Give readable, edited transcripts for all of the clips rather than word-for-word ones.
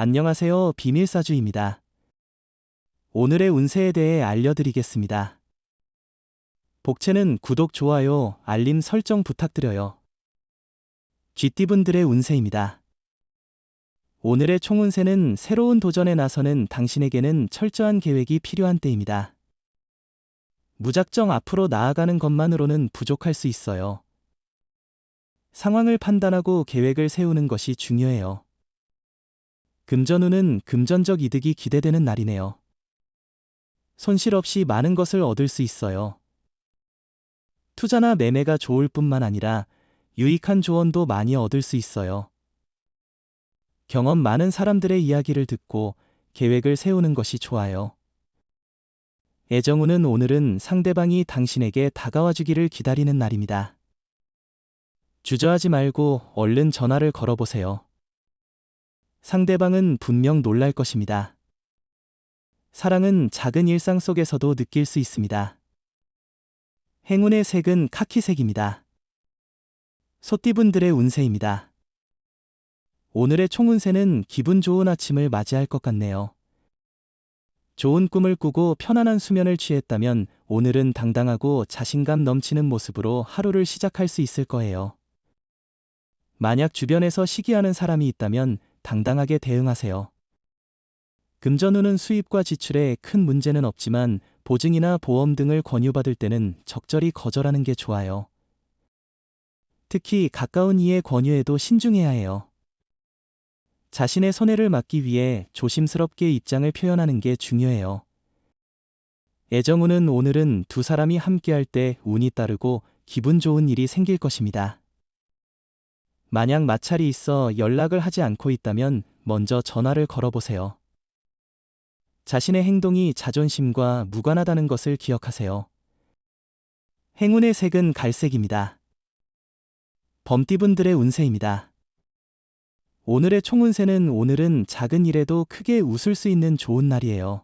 안녕하세요. 비밀사주입니다. 오늘의 운세에 대해 알려드리겠습니다. 복채는 구독, 좋아요, 알림 설정 부탁드려요. 쥐띠분들의 운세입니다. 오늘의 총운세는 새로운 도전에 나서는 당신에게는 철저한 계획이 필요한 때입니다. 무작정 앞으로 나아가는 것만으로는 부족할 수 있어요. 상황을 판단하고 계획을 세우는 것이 중요해요. 금전운은 금전적 이득이 기대되는 날이네요. 손실 없이 많은 것을 얻을 수 있어요. 투자나 매매가 좋을 뿐만 아니라 유익한 조언도 많이 얻을 수 있어요. 경험 많은 사람들의 이야기를 듣고 계획을 세우는 것이 좋아요. 애정운은 오늘은 상대방이 당신에게 다가와 주기를 기다리는 날입니다. 주저하지 말고 얼른 전화를 걸어보세요. 상대방은 분명 놀랄 것입니다. 사랑은 작은 일상 속에서도 느낄 수 있습니다. 행운의 색은 카키색입니다. 소띠분들의 운세입니다. 오늘의 총운세는 기분 좋은 아침을 맞이할 것 같네요. 좋은 꿈을 꾸고 편안한 수면을 취했다면 오늘은 당당하고 자신감 넘치는 모습으로 하루를 시작할 수 있을 거예요. 만약 주변에서 시기하는 사람이 있다면 당당하게 대응하세요. 금전운은 수입과 지출에 큰 문제는 없지만 보증이나 보험 등을 권유받을 때는 적절히 거절하는 게 좋아요. 특히 가까운 이의 권유에도 신중해야 해요. 자신의 손해를 막기 위해 조심스럽게 입장을 표현하는 게 중요해요. 애정운은 오늘은 두 사람이 함께할 때 운이 따르고 기분 좋은 일이 생길 것입니다. 만약 마찰이 있어 연락을 하지 않고 있다면 먼저 전화를 걸어보세요. 자신의 행동이 자존심과 무관하다는 것을 기억하세요. 행운의 색은 갈색입니다. 범띠분들의 운세입니다. 오늘의 총운세는 오늘은 작은 일에도 크게 웃을 수 있는 좋은 날이에요.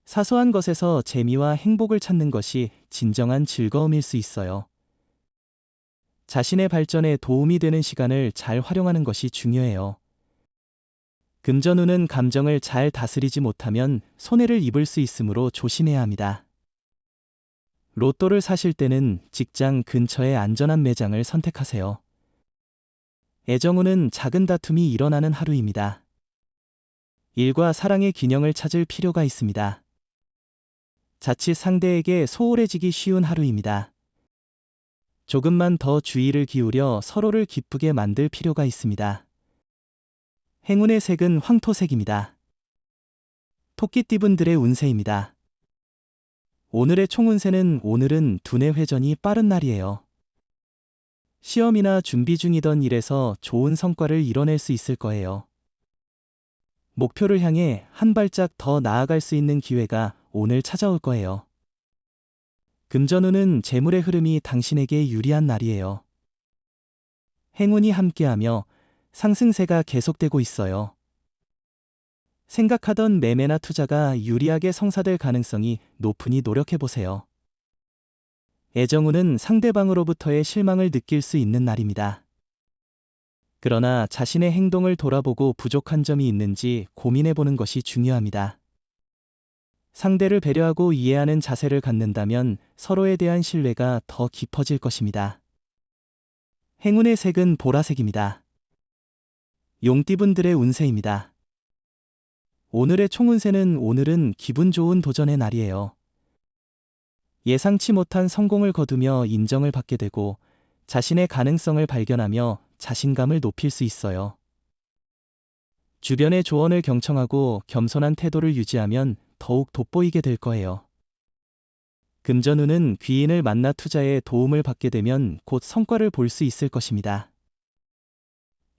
사소한 것에서 재미와 행복을 찾는 것이 진정한 즐거움일 수 있어요. 자신의 발전에 도움이 되는 시간을 잘 활용하는 것이 중요해요. 금전운은 감정을 잘 다스리지 못하면 손해를 입을 수 있으므로 조심해야 합니다. 로또를 사실 때는 직장 근처의 안전한 매장을 선택하세요. 애정운은 작은 다툼이 일어나는 하루입니다. 일과 사랑의 균형을 찾을 필요가 있습니다. 자칫 상대에게 소홀해지기 쉬운 하루입니다. 조금만 더 주의를 기울여 서로를 기쁘게 만들 필요가 있습니다. 행운의 색은 황토색입니다. 토끼띠분들의 운세입니다. 오늘의 총운세는 오늘은 두뇌 회전이 빠른 날이에요. 시험이나 준비 중이던 일에서 좋은 성과를 이뤄낼 수 있을 거예요. 목표를 향해 한 발짝 더 나아갈 수 있는 기회가 오늘 찾아올 거예요. 금전운은 재물의 흐름이 당신에게 유리한 날이에요. 행운이 함께하며 상승세가 계속되고 있어요. 생각하던 매매나 투자가 유리하게 성사될 가능성이 높으니 노력해보세요. 애정운은 상대방으로부터의 실망을 느낄 수 있는 날입니다. 그러나 자신의 행동을 돌아보고 부족한 점이 있는지 고민해보는 것이 중요합니다. 상대를 배려하고 이해하는 자세를 갖는다면 서로에 대한 신뢰가 더 깊어질 것입니다. 행운의 색은 보라색입니다. 용띠분들의 운세입니다. 오늘의 총운세는 오늘은 기분 좋은 도전의 날이에요. 예상치 못한 성공을 거두며 인정을 받게 되고 자신의 가능성을 발견하며 자신감을 높일 수 있어요. 주변의 조언을 경청하고 겸손한 태도를 유지하면 더욱 돋보이게 될 거예요. 금전운은 귀인을 만나 투자에 도움을 받게 되면 곧 성과를 볼 수 있을 것입니다.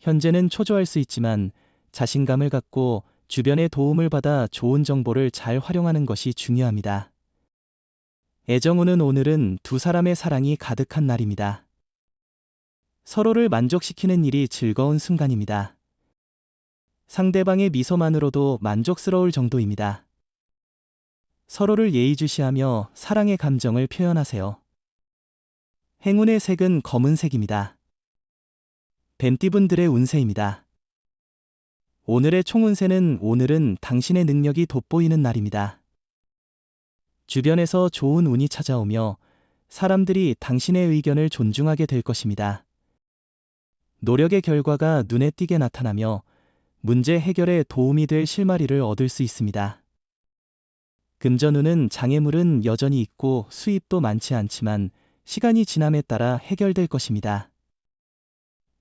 현재는 초조할 수 있지만 자신감을 갖고 주변의 도움을 받아 좋은 정보를 잘 활용하는 것이 중요합니다. 애정운은 오늘은 두 사람의 사랑이 가득한 날입니다. 서로를 만족시키는 일이 즐거운 순간입니다. 상대방의 미소만으로도 만족스러울 정도입니다. 서로를 예의주시하며 사랑의 감정을 표현하세요. 행운의 색은 검은색입니다. 뱀띠분들의 운세입니다. 오늘의 총운세는 오늘은 당신의 능력이 돋보이는 날입니다. 주변에서 좋은 운이 찾아오며 사람들이 당신의 의견을 존중하게 될 것입니다. 노력의 결과가 눈에 띄게 나타나며 문제 해결에 도움이 될 실마리를 얻을 수 있습니다. 금전운은 장애물은 여전히 있고 수입도 많지 않지만 시간이 지남에 따라 해결될 것입니다.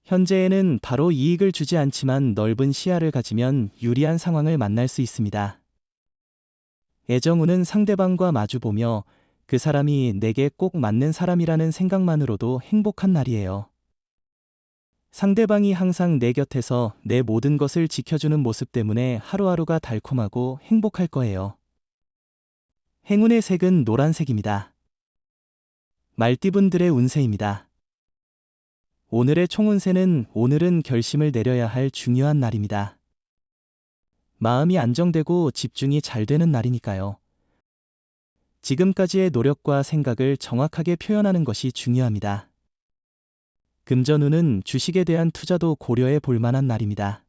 현재에는 바로 이익을 주지 않지만 넓은 시야를 가지면 유리한 상황을 만날 수 있습니다. 애정운은 상대방과 마주보며 그 사람이 내게 꼭 맞는 사람이라는 생각만으로도 행복한 날이에요. 상대방이 항상 내 곁에서 내 모든 것을 지켜주는 모습 때문에 하루하루가 달콤하고 행복할 거예요. 행운의 색은 노란색입니다. 말띠분들의 운세입니다. 오늘의 총운세는 오늘은 결심을 내려야 할 중요한 날입니다. 마음이 안정되고 집중이 잘 되는 날이니까요. 지금까지의 노력과 생각을 정확하게 표현하는 것이 중요합니다. 금전운은 주식에 대한 투자도 고려해 볼 만한 날입니다.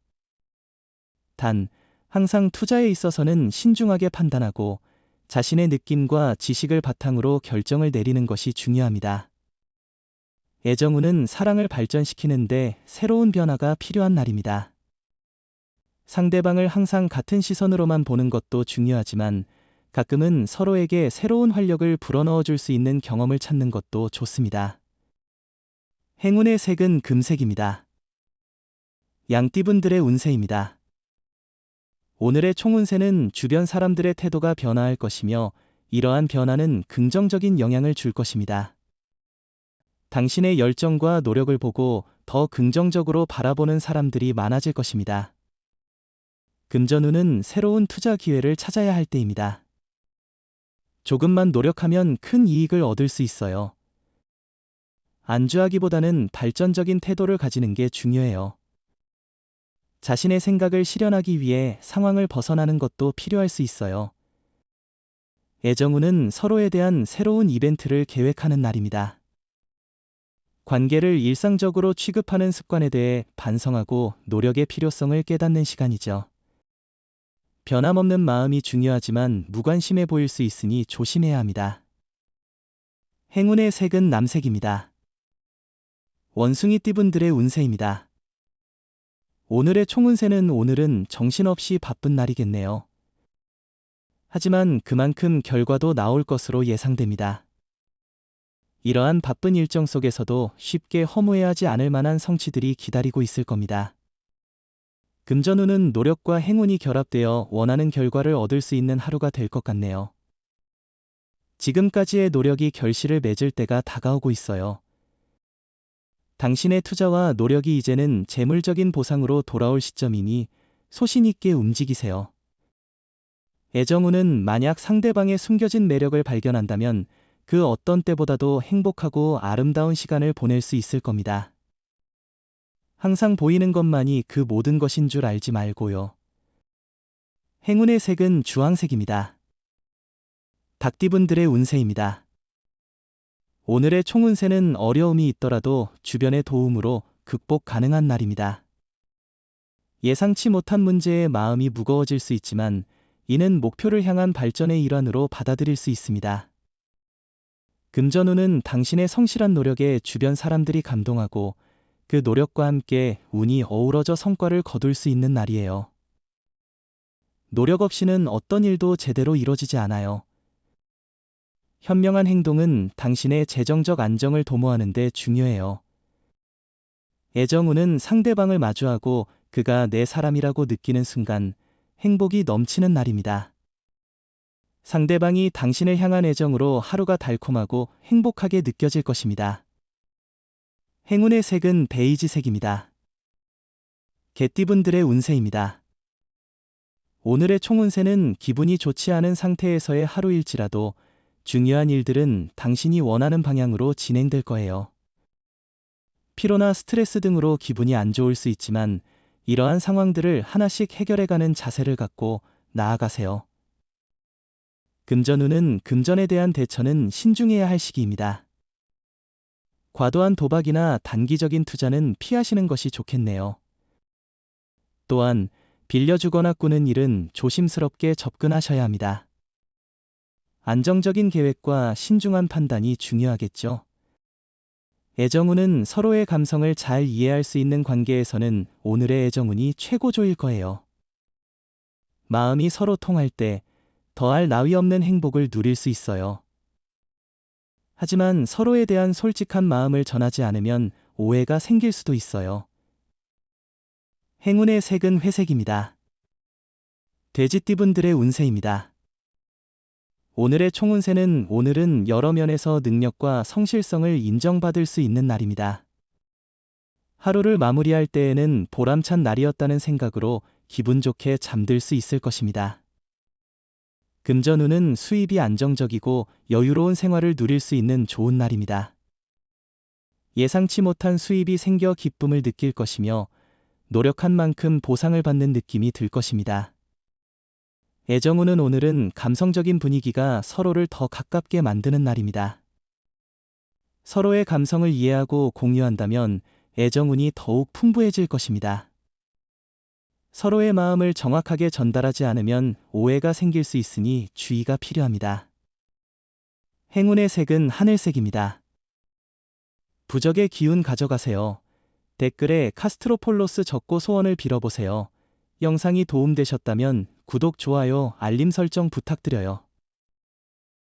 단, 항상 투자에 있어서는 신중하게 판단하고 자신의 느낌과 지식을 바탕으로 결정을 내리는 것이 중요합니다. 애정운은 사랑을 발전시키는데 새로운 변화가 필요한 날입니다. 상대방을 항상 같은 시선으로만 보는 것도 중요하지만 가끔은 서로에게 새로운 활력을 불어넣어 줄 수 있는 경험을 찾는 것도 좋습니다. 행운의 색은 금색입니다. 양띠분들의 운세입니다. 오늘의 총운세는 주변 사람들의 태도가 변화할 것이며 이러한 변화는 긍정적인 영향을 줄 것입니다. 당신의 열정과 노력을 보고 더 긍정적으로 바라보는 사람들이 많아질 것입니다. 금전운은 새로운 투자 기회를 찾아야 할 때입니다. 조금만 노력하면 큰 이익을 얻을 수 있어요. 안주하기보다는 발전적인 태도를 가지는 게 중요해요. 자신의 생각을 실현하기 위해 상황을 벗어나는 것도 필요할 수 있어요. 애정운은 서로에 대한 새로운 이벤트를 계획하는 날입니다. 관계를 일상적으로 취급하는 습관에 대해 반성하고 노력의 필요성을 깨닫는 시간이죠. 변함없는 마음이 중요하지만 무관심해 보일 수 있으니 조심해야 합니다. 행운의 색은 남색입니다. 원숭이띠분들의 운세입니다. 오늘의 총운세는 오늘은 정신없이 바쁜 날이겠네요. 하지만 그만큼 결과도 나올 것으로 예상됩니다. 이러한 바쁜 일정 속에서도 쉽게 허무해하지 않을 만한 성취들이 기다리고 있을 겁니다. 금전운은 노력과 행운이 결합되어 원하는 결과를 얻을 수 있는 하루가 될 것 같네요. 지금까지의 노력이 결실을 맺을 때가 다가오고 있어요. 당신의 투자와 노력이 이제는 재물적인 보상으로 돌아올 시점이니 소신 있게 움직이세요. 애정운은 만약 상대방의 숨겨진 매력을 발견한다면 그 어떤 때보다도 행복하고 아름다운 시간을 보낼 수 있을 겁니다. 항상 보이는 것만이 그 모든 것인 줄 알지 말고요. 행운의 색은 주황색입니다. 닭띠분들의 운세입니다. 오늘의 총운세는 어려움이 있더라도 주변의 도움으로 극복 가능한 날입니다. 예상치 못한 문제에 마음이 무거워질 수 있지만 이는 목표를 향한 발전의 일환으로 받아들일 수 있습니다. 금전운은 당신의 성실한 노력에 주변 사람들이 감동하고 그 노력과 함께 운이 어우러져 성과를 거둘 수 있는 날이에요. 노력 없이는 어떤 일도 제대로 이루어지지 않아요. 현명한 행동은 당신의 재정적 안정을 도모하는 데 중요해요. 애정운은 상대방을 마주하고 그가 내 사람이라고 느끼는 순간 행복이 넘치는 날입니다. 상대방이 당신을 향한 애정으로 하루가 달콤하고 행복하게 느껴질 것입니다. 행운의 색은 베이지색입니다. 개띠분들의 운세입니다. 오늘의 총운세는 기분이 좋지 않은 상태에서의 하루일지라도 중요한 일들은 당신이 원하는 방향으로 진행될 거예요. 피로나 스트레스 등으로 기분이 안 좋을 수 있지만 이러한 상황들을 하나씩 해결해가는 자세를 갖고 나아가세요. 금전운은 금전에 대한 대처는 신중해야 할 시기입니다. 과도한 도박이나 단기적인 투자는 피하시는 것이 좋겠네요. 또한 빌려주거나 꾸는 일은 조심스럽게 접근하셔야 합니다. 안정적인 계획과 신중한 판단이 중요하겠죠. 애정운은 서로의 감성을 잘 이해할 수 있는 관계에서는 오늘의 애정운이 최고조일 거예요. 마음이 서로 통할 때 더할 나위 없는 행복을 누릴 수 있어요. 하지만 서로에 대한 솔직한 마음을 전하지 않으면 오해가 생길 수도 있어요. 행운의 색은 회색입니다. 돼지띠분들의 운세입니다. 오늘의 총운세는 오늘은 여러 면에서 능력과 성실성을 인정받을 수 있는 날입니다. 하루를 마무리할 때에는 보람찬 날이었다는 생각으로 기분 좋게 잠들 수 있을 것입니다. 금전운은 수입이 안정적이고 여유로운 생활을 누릴 수 있는 좋은 날입니다. 예상치 못한 수입이 생겨 기쁨을 느낄 것이며 노력한 만큼 보상을 받는 느낌이 들 것입니다. 애정운은 오늘은 감성적인 분위기가 서로를 더 가깝게 만드는 날입니다. 서로의 감성을 이해하고 공유한다면 애정운이 더욱 풍부해질 것입니다. 서로의 마음을 정확하게 전달하지 않으면 오해가 생길 수 있으니 주의가 필요합니다. 행운의 색은 하늘색입니다. 부적의 기운 가져가세요. 댓글에 카스트로폴로스 적고 소원을 빌어보세요. 영상이 도움되셨다면 구독, 좋아요, 알림 설정 부탁드려요.